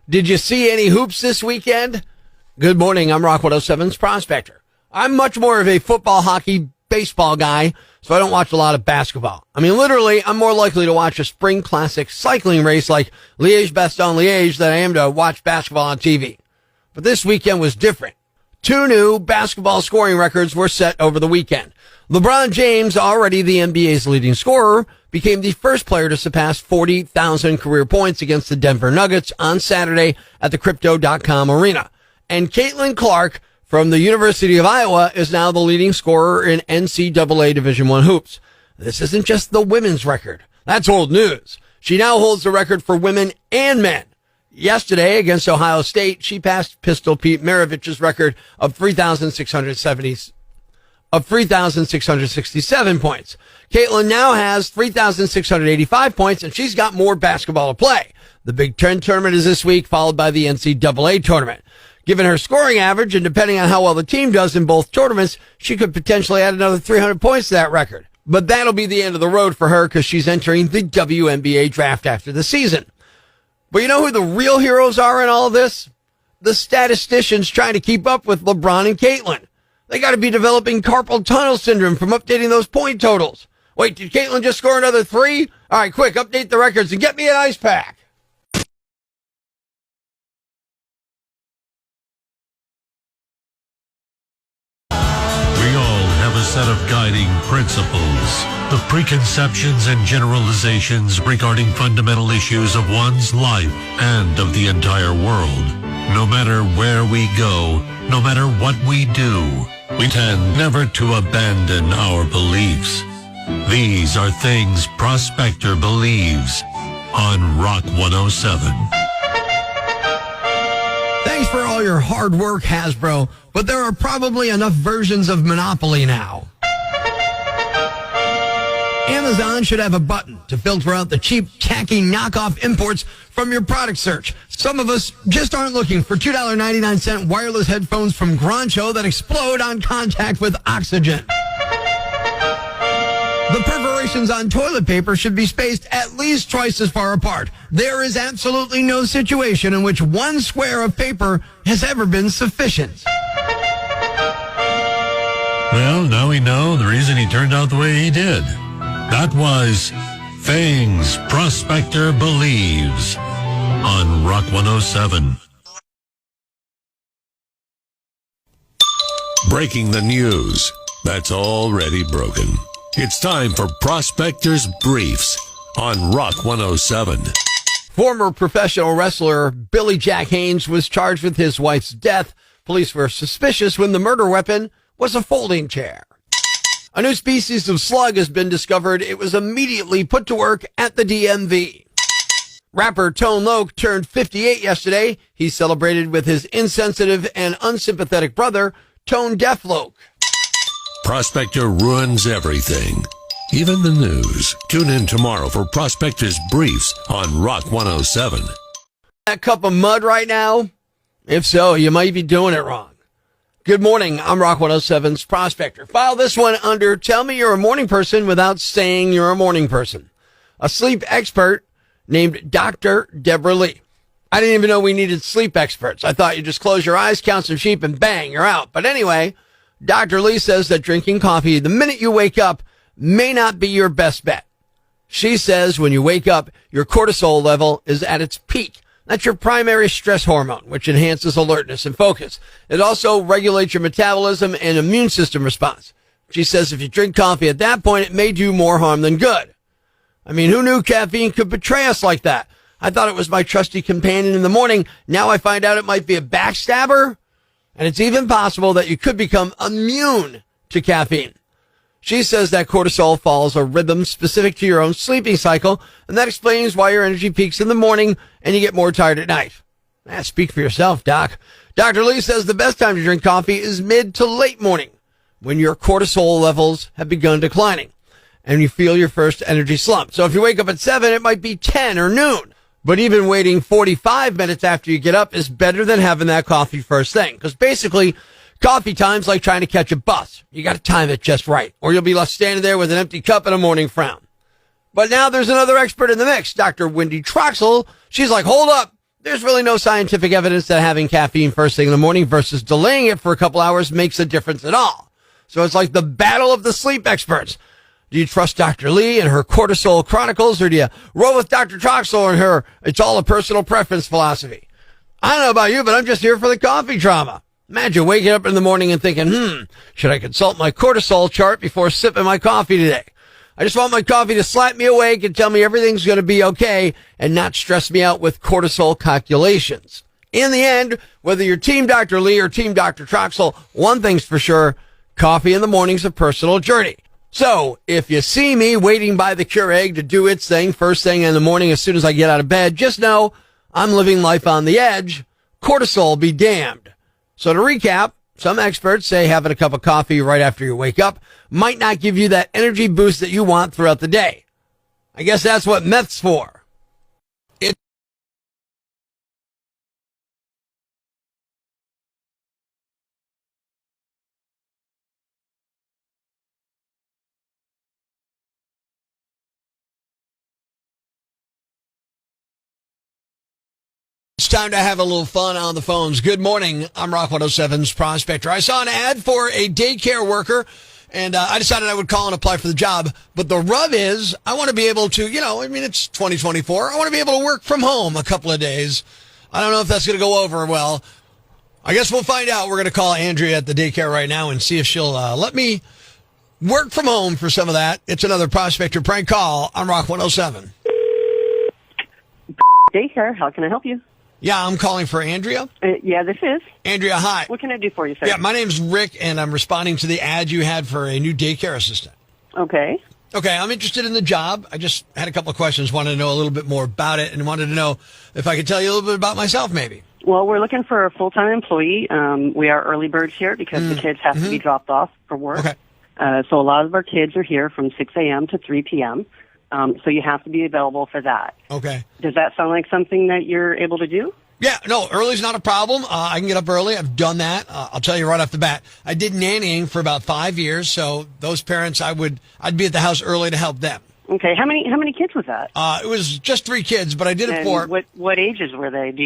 Did you see any hoops this weekend? Good morning, I'm Rock 107's Prospector. I'm much more of a football, hockey, baseball guy, so I don't watch a lot of basketball. I mean, literally, I'm more likely to watch a spring classic cycling race like Liège-Bastogne-Liège than I am to watch basketball on TV. But this weekend was different. 2 new basketball scoring records were set over the weekend. LeBron James, already the NBA's leading scorer, became the first player to surpass 40,000 career points against the Denver Nuggets on Saturday at the Crypto.com arena. And Caitlin Clark from the University of Iowa is now the leading scorer in NCAA Division I hoops. This isn't just the women's record. That's old news. She now holds the record for women and men. Yesterday, against Ohio State, she passed Pistol Pete Maravich's record of 3,667 points. Caitlin now has 3,685 points, and she's got more basketball to play. The Big Ten tournament is this week, followed by the NCAA tournament. Given her scoring average, and depending on how well the team does in both tournaments, she could potentially add another 300 points to that record. But that'll be the end of the road for her because she's entering the WNBA draft after the season. But you know who the real heroes are in all of this? The statisticians trying to keep up with LeBron and Caitlin. They got to be developing carpal tunnel syndrome from updating those point totals. Wait, did Caitlin just score another 3? All right, quick, update the records and get me an ice pack. We all have a set of guiding principles, the preconceptions and generalizations regarding fundamental issues of one's life and of the entire world. No matter where we go, no matter what we do, we tend never to abandon our beliefs. These are things Prospector believes on Rock 107. Thanks for all your hard work, Hasbro, but there are probably enough versions of Monopoly now. Amazon should have a button to filter out the cheap, tacky knockoff imports from your product search. Some of us just aren't looking for $2.99 wireless headphones from Groncho that explode on contact with oxygen. The perforations on toilet paper should be spaced at least twice as far apart. There is absolutely no situation in which one square of paper has ever been sufficient. Well, now we know the reason he turned out the way he did. That was Things Prospector Believes on Rock 107. Breaking the news that's already broken. It's time for Prospector's Briefs on Rock 107. Former professional wrestler Billy Jack Haynes was charged with his wife's death. Police were suspicious when the murder weapon was a folding chair. A new species of slug has been discovered. It was immediately put to work at the DMV. Rapper Tone Loc turned 58 yesterday. He celebrated with his insensitive and unsympathetic brother, Tone Deaf Loc. Prospector ruins everything, even the news. Tune in tomorrow for Prospector's Briefs on Rock 107. That cup of mud right now? If so, you might be doing it wrong. Good morning, I'm Rock 107's Prospector. File this one under Tell Me You're a Morning Person Without Saying You're a Morning Person. A sleep expert named Dr. Deborah Lee. I didn't even know we needed sleep experts. I thought you just close your eyes, count some sheep, and bang, you're out. But anyway, Dr. Lee says that drinking coffee the minute you wake up may not be your best bet. She says when you wake up, your cortisol level is at its peak. That's your primary stress hormone, which enhances alertness and focus. It also regulates your metabolism and immune system response. She says if you drink coffee at that point, it may do more harm than good. I mean, who knew caffeine could betray us like that? I thought it was my trusty companion in the morning. Now I find out it might be a backstabber. And it's even possible that you could become immune to caffeine. She says that cortisol follows a rhythm specific to your own sleeping cycle, and that explains why your energy peaks in the morning and you get more tired at night. Speak for yourself, Doc. Dr. Lee says the best time to drink coffee is mid to late morning, when your cortisol levels have begun declining and you feel your first energy slump. So if you wake up at 7, it might be 10 or noon. But even waiting 45 minutes after you get up is better than having that coffee first thing. Because basically, coffee time's like trying to catch a bus. You got to time it just right, or you'll be left standing there with an empty cup and a morning frown. But now there's another expert in the mix, Dr. Wendy Troxel. She's like, hold up. there's really no scientific evidence that having caffeine first thing in the morning versus delaying it for a couple hours makes a difference at all. So it's like the battle of the sleep experts. Do you trust Dr. Lee and her cortisol chronicles, or do you roll with Dr. Troxel and her it's all a personal preference philosophy? I don't know about you, but I'm just here for the coffee drama. Imagine waking up in the morning and thinking, should I consult my cortisol chart before sipping my coffee today? I just want my coffee to slap me awake and tell me everything's going to be okay and not stress me out with cortisol calculations. In the end, whether you're Team Dr. Lee or Team Dr. Troxel, one thing's for sure, coffee in the morning's a personal journey. So, if you see me waiting by the Keurig to do its thing first thing in the morning as soon as I get out of bed, just know I'm living life on the edge. Cortisol be damned. So to recap, some experts say having a cup of coffee right after you wake up might not give you that energy boost that you want throughout the day. I guess that's what meth's for. It's time to have a little fun on the phones. Good morning. I'm Rock 107's Prospector. I saw an ad for a daycare worker, and I decided I would call and apply for the job. But the rub is, I want to be able to, it's 2024. I want to be able to work from home a couple of days. I don't know if that's going to go over well. I guess we'll find out. We're going to call Andrea at the daycare right now and see if she'll let me work from home for some of that. It's another Prospector prank call on Rock 107. Daycare, how can I help you? Yeah, I'm calling for Andrea. Yeah, this is. Andrea, hi. What can I do for you, sir? Yeah, my name's Rick, and I'm responding to the ad you had for a new daycare assistant. Okay. Okay, I'm interested in the job. I just had a couple of questions, wanted to know a little bit more about it, and wanted to know if I could tell you a little bit about myself, maybe. Well, we're looking for a full-time employee. We are early birds here because the kids have to be dropped off for work. Okay. So a lot of our kids are here from 6 a.m. to 3 p.m., so you have to be available for that. Okay. Does that sound like something that you're able to do? Yeah, no, early's not a problem. I can get up early. I've done that. I'll tell you right off the bat. I did nannying for about 5 years, so those parents, I'd be at the house early to help them. Okay. How many kids was that? It was just 3 kids, but I did it for. What ages were they? Do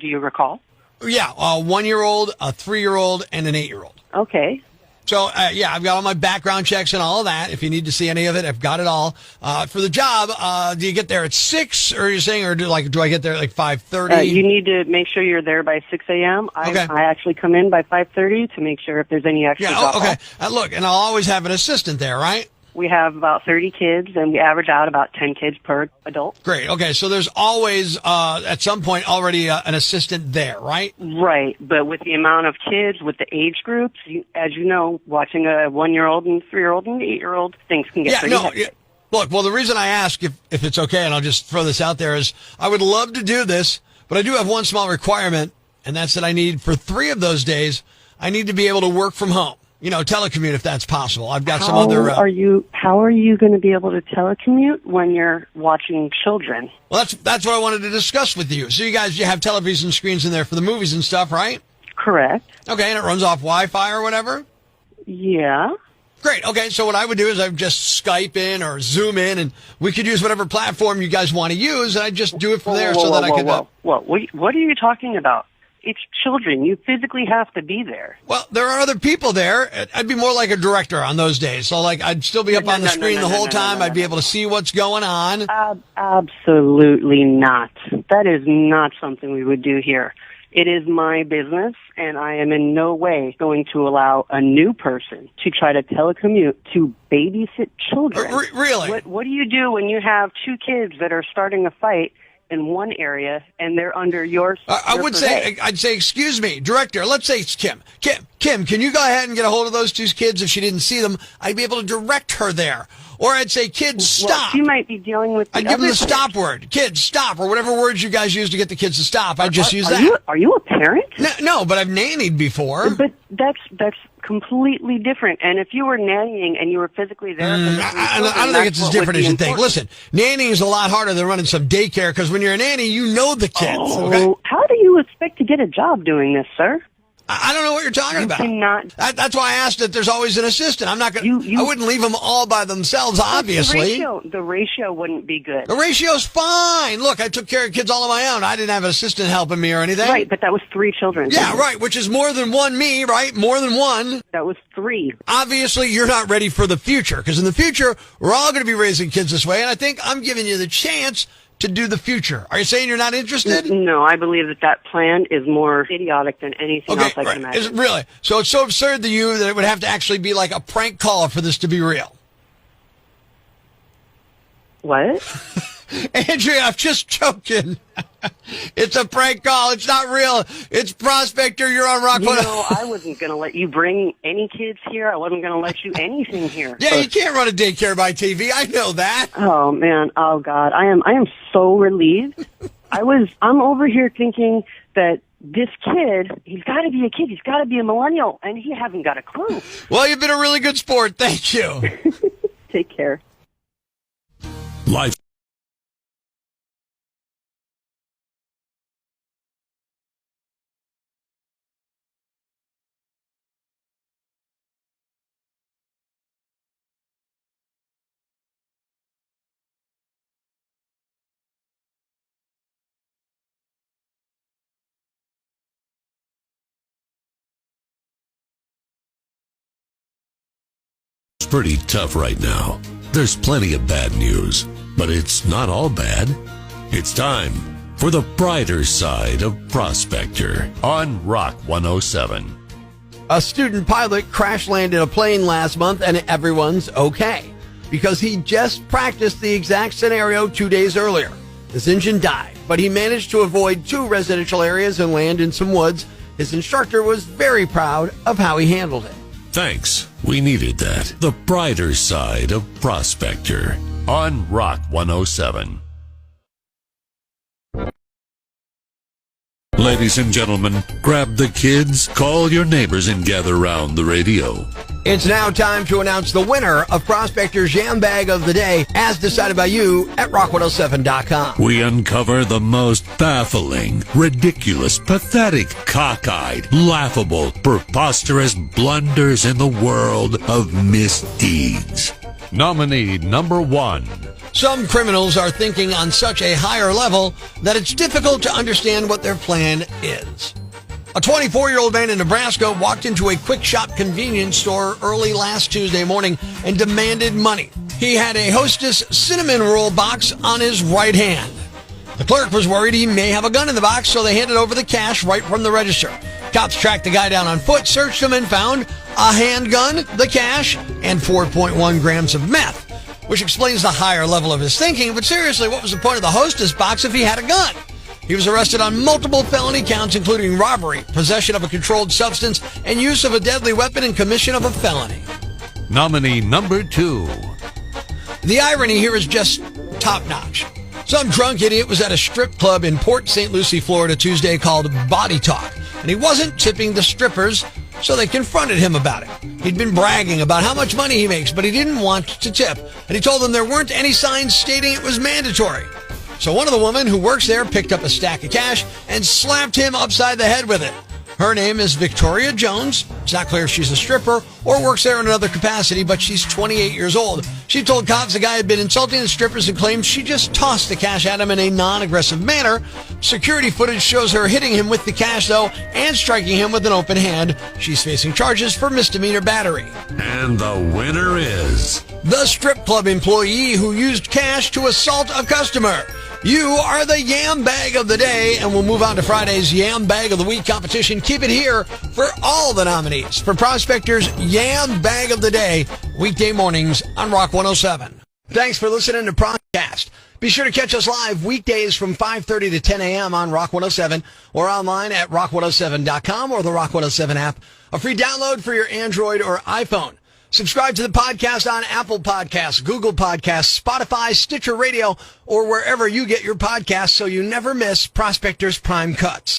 you recall? Yeah, a 1-year-old, a 3-year-old, and an 8-year-old. Okay. So, yeah, I've got all my background checks and all of that. If you need to see any of it, I've got it all. For the job, do you get there at 6, or are you saying, or do I get there at like 5:30? You need to make sure you're there by 6 a.m. Okay. I actually come in by 5:30 to make sure if there's any extra drop-off. Okay. Look, and I'll always have an assistant there, right? We have about 30 kids, and we average out about 10 kids per adult. Great. Okay, so there's always, at some point, already an assistant there, right? Right, but with the amount of kids, with the age groups, as you know, watching a 1-year-old and 3-year-old and 8-year-old, things can get pretty hectic. Look, well, the reason I ask, if it's okay, and I'll just throw this out there, is I would love to do this, but I do have one small requirement, and that's that I need, for 3 of those days, I need to be able to work from home. Telecommute if that's possible. I've got some other. How are you going to be able to telecommute when you're watching children? Well, that's what I wanted to discuss with you. So you have television screens in there for the movies and stuff, right? Correct. Okay, and it runs off Wi-Fi or whatever? Yeah. Great. Okay, so what I would do is I would just Skype in or Zoom in, and we could use whatever platform you guys want to use, and I'd just do it from there so that I could. What are you talking about? It's children. You physically have to be there. Well, there are other people there. I'd be more like a director on those days. So, I'd still be up on the screen the whole time. I'd be able to see what's going on. Absolutely not. That is not something we would do here. It is my business, and I am in no way going to allow a new person to try to telecommute to babysit children. Really? What do you do when you have 2 kids that are starting a fight in one area and they're under your I'd say, excuse me, director, let's say it's Kim. Kim, can you go ahead and get a hold of those 2 kids? If she didn't see them, I'd be able to direct her there. Or I'd say, kids, stop. Well, she might be dealing with I'd give them the stop word. Kids, stop, or whatever words you guys use to get the kids to stop. I'd just use that. Are you a parent? No, but I've nannied before. But that's completely different. And if you were nannying and you were physically there, I don't think it's as different as you think. Listen, nannying is a lot harder than running some daycare, because when you're a nanny, you know the kids. Oh, okay? How do you expect to get a job doing this, sir? I don't know what you're talking about. Cannot. That's why I asked if there's always an assistant. I'm not going to, I wouldn't leave them all by themselves, obviously. The ratio wouldn't be good. The ratio's fine. Look, I took care of kids all on my own. I didn't have an assistant helping me or anything. Right, but that was 3 children. Yeah, right, which is more than one me, right? More than one. That was 3. Obviously, you're not ready for the future, because in the future, we're all going to be raising kids this way, and I think I'm giving you the chance to do the future. Are you saying you're not interested? No, I believe that plan is more idiotic than anything else I can imagine. Is it really? So it's so absurd to you that it would have to actually be like a prank call for this to be real. What? Andrea, I'm just joking. It's a prank call. It's not real. It's Prospector. You're on Rock 107. No, I wasn't going to let you bring any kids here. I wasn't going to let you anything here. Yeah, you can't run a daycare by TV. I know that. Oh man. Oh God. I am so relieved. I'm over here thinking that this kid, he's got to be a kid. He's got to be a millennial, and he hasn't got a clue. Well, you've been a really good sport. Thank you. Take care. Life. It's pretty tough right now. There's plenty of bad news, but it's not all bad. It's time for the brighter side of Prospector on Rock 107. A student pilot crash landed a plane last month and everyone's okay because he just practiced the exact scenario 2 days earlier. His engine died, but he managed to avoid 2 residential areas and land in some woods. His instructor was very proud of how he handled it. Thanks. We needed that. The brighter side of Prospector on Rock 107. Ladies and gentlemen, grab the kids, call your neighbors, and gather around the radio. It's now time to announce the winner of Prospector's Jam Bag of the Day, as decided by you at rock107.com. We uncover the most baffling, ridiculous, pathetic, cockeyed, laughable, preposterous blunders in the world of misdeeds. Nominee number 1. Some criminals are thinking on such a higher level that it's difficult to understand what their plan is. A 24-year-old man in Nebraska walked into a quick shop convenience store early last Tuesday morning and demanded money. He had a Hostess cinnamon roll box on his right hand. The clerk was worried he may have a gun in the box, so they handed over the cash right from the register. Cops tracked the guy down on foot, searched him, and found a handgun, the cash, and 4.1 grams of meth, which explains the higher level of his thinking. But seriously, what was the point of the Hostess box if he had a gun? He was arrested on multiple felony counts, including robbery, possession of a controlled substance, and use of a deadly weapon and commission of a felony. Nominee number 2. The irony here is just top-notch. Some drunk idiot was at a strip club in Port St. Lucie, Florida, Tuesday called Body Talk, and he wasn't tipping the strippers, so they confronted him about it. He'd been bragging about how much money he makes, but he didn't want to tip, and he told them there weren't any signs stating it was mandatory. So one of the women who works there picked up a stack of cash and slapped him upside the head with it. Her name is Victoria Jones. It's not clear if she's a stripper or works there in another capacity, but she's 28 years old. She told cops the guy had been insulting the strippers and claimed she just tossed the cash at him in a non-aggressive manner. Security footage shows her hitting him with the cash, though, and striking him with an open hand. She's facing charges for misdemeanor battery. And the winner is the strip club employee who used cash to assault a customer. You are the Yam Bag of the Day, and we'll move on to Friday's Yam Bag of the Week competition. Keep it here for all the nominees for Prospector's Yam Bag of the Day, weekday mornings on Rock 107. Thanks for listening to Podcast. Be sure to catch us live weekdays from 5:30 to 10 a.m. on Rock 107 or online at rock107.com or the Rock 107 app, a free download for your Android or iPhone. Subscribe to the podcast on Apple Podcasts, Google Podcasts, Spotify, Stitcher Radio, or wherever you get your podcasts so you never miss Prospector's Prime Cuts.